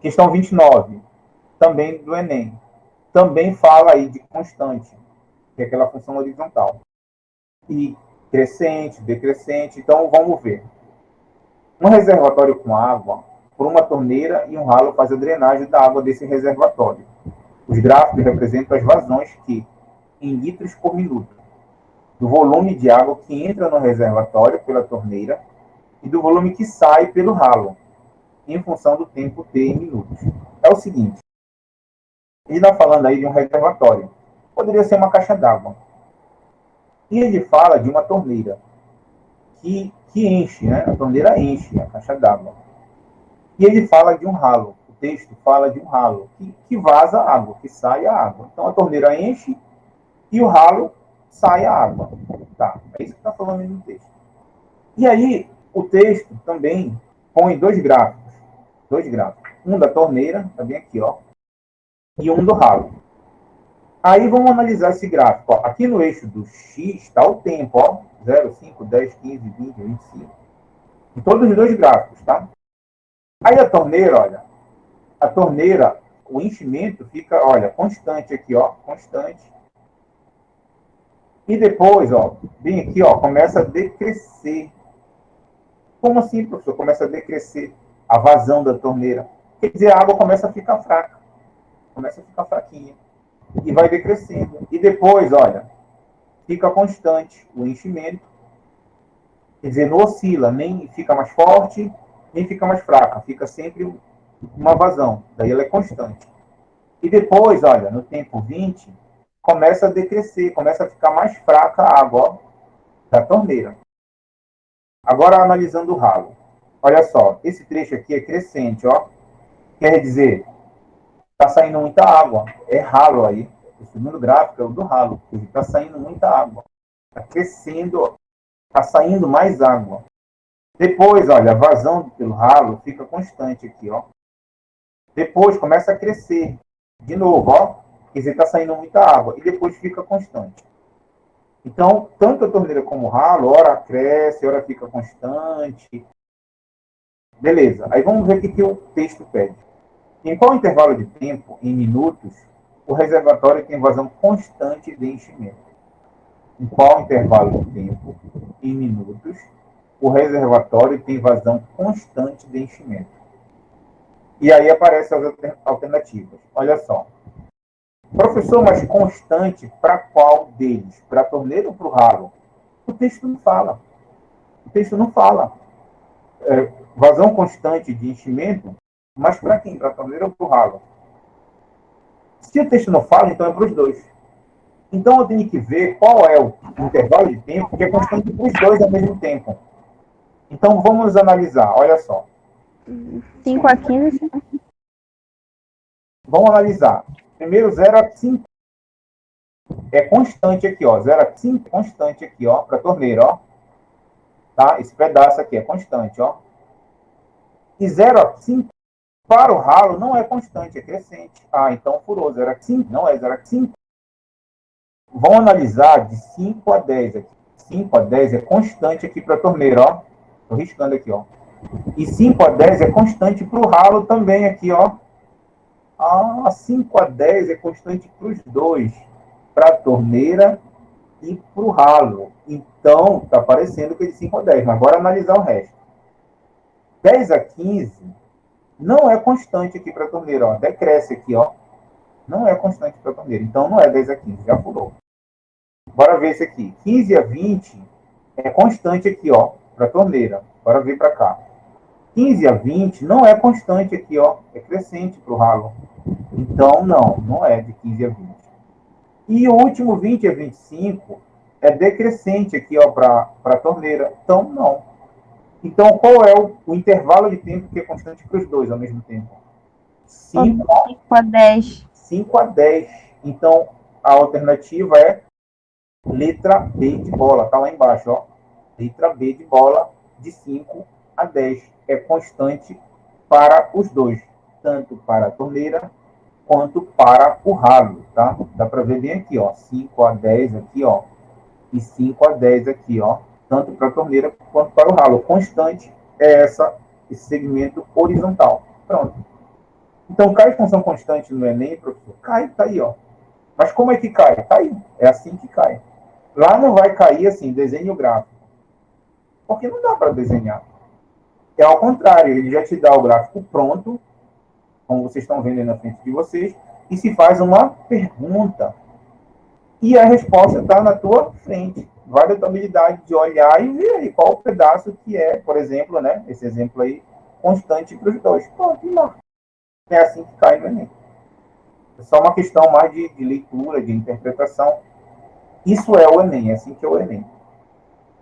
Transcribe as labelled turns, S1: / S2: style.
S1: Questão 29, também do Enem. Também fala aí de constante, que é aquela função horizontal. E crescente, decrescente. Então, vamos ver. Um reservatório com água, por uma torneira e um ralo faz a drenagem da água desse reservatório. Os gráficos representam as vazões que, em litros por minuto, do volume de água que entra no reservatório pela torneira e do volume que sai pelo ralo, em função do tempo T em minutos. É o seguinte, ele está falando aí de um reservatório. Poderia ser uma caixa d'água. E ele fala de uma torneira que enche, né? A torneira enche a caixa d'água. E ele fala de um ralo. O texto fala de um ralo que vaza água, que sai a água. Então a torneira enche e o ralo sai a água. Tá, é isso que está falando aí no texto. E aí, o texto também põe dois gráficos. Um da torneira, tá bem aqui, ó, e um do ralo. Aí vamos analisar esse gráfico. Ó. Aqui no eixo do X está o tempo, ó, 0, 5, 10, 15, 20, 25. Em todos os dois gráficos, tá? Aí a torneira, olha, o enchimento fica, olha, constante aqui, ó, constante. E depois, ó, bem aqui, ó, começa a decrescer. Como assim, professor? Começa a decrescer a vazão da torneira. Quer dizer, a água começa a ficar fraca. Começa a ficar fraquinha. E vai decrescendo. E depois, olha, fica constante o enchimento. Quer dizer, não oscila, nem fica mais forte, nem fica mais fraca. Fica sempre uma vazão. Daí ela é constante. E depois, olha, no tempo 20, começa a decrescer, começa a ficar mais fraca a água, ó, da torneira. Agora, analisando o ralo. Olha só, esse trecho aqui é crescente, ó. Quer dizer, está saindo muita água. É ralo aí. O segundo gráfico é o do ralo. Está saindo muita água. Está crescendo, está saindo mais água. Depois, olha, a vazão pelo ralo fica constante aqui, ó. Depois começa a crescer. De novo, ó. Quer dizer, está saindo muita água. E depois fica constante. Então, tanto a torneira como o ralo, ora cresce, ora fica constante. Beleza. Aí vamos ver o que o texto pede. Em qual intervalo de tempo, em minutos, o reservatório tem vazão constante de enchimento? Em qual intervalo de tempo, em minutos, o reservatório tem vazão constante de enchimento? E aí aparecem as alternativas. Olha só. Professor, mas constante para qual deles? Para a torneira ou para o ralo? O texto não fala. O texto não fala. Vazão constante de enchimento, mas para quem? Para a torneira ou para o ralo? Se o texto não fala, então é para os dois. Então eu tenho que ver qual é o intervalo de tempo que é constante para os dois ao mesmo tempo. Então vamos analisar, olha só.
S2: 5 a 15.
S1: Vamos analisar. Primeiro 0 a 5 é constante aqui, ó. 0 a 5 é constante aqui, ó, para a torneira, ó. Tá? Esse pedaço aqui é constante, ó. E 0 a 5 para o ralo não é constante, é crescente. Ah, então furou. 0 a 5 não é 0 a 5. Vamos analisar de 5 a 10 aqui. 5 a 10 é constante aqui para a torneira, ó. Estou riscando aqui, ó. E 5 a 10 é constante para o ralo também aqui, ó. Ah, 5 a 10 é constante para os dois. Para a torneira e para o ralo. Então, está parecendo que é de 5 a 10. Mas bora analisar o resto. 10 a 15 não é constante aqui para a torneira, ó. Decresce aqui, ó. Não é constante para a torneira. Então, não é 10 a 15. Já furou. Bora ver esse aqui. 15 a 20 é constante aqui, ó, para a torneira. Bora ver para cá. 15 a 20 não é constante aqui, ó. É crescente para o ralo. Então, não é de 15 a 20. E o último 20 a 25 é decrescente aqui, ó, para a torneira. Então, não. Então, qual é o intervalo de tempo que é constante para os dois ao mesmo tempo? 5
S2: a 10.
S1: 5 a 10. Então, a alternativa é letra B de bola, tá lá embaixo, ó. Letra B de bola, de 5 a 10. É constante para os dois, tanto para a torneira quanto para o ralo, tá? Dá para ver bem aqui, ó. 5 a 10 aqui, ó. E 5 a 10 aqui, ó. Tanto para a torneira quanto para o ralo. Constante é esse segmento horizontal. Pronto. Então, cai função constante no Enem, professor? Cai, tá aí, ó. Mas como é que cai? Tá aí. É assim que cai. Lá não vai cair assim, desenho gráfico. Porque não dá para desenhar. É ao contrário, ele já te dá o gráfico pronto, como vocês estão vendo aí na frente de vocês, e se faz uma pergunta. E a resposta está na tua frente. Vai da tua habilidade de olhar e ver aí qual o pedaço que é, por exemplo, né? Esse exemplo aí, constante para os dois. Pronto, e marca. É assim que cai no Enem. É só uma questão mais de leitura, de interpretação. Isso é o Enem, é assim que é o Enem.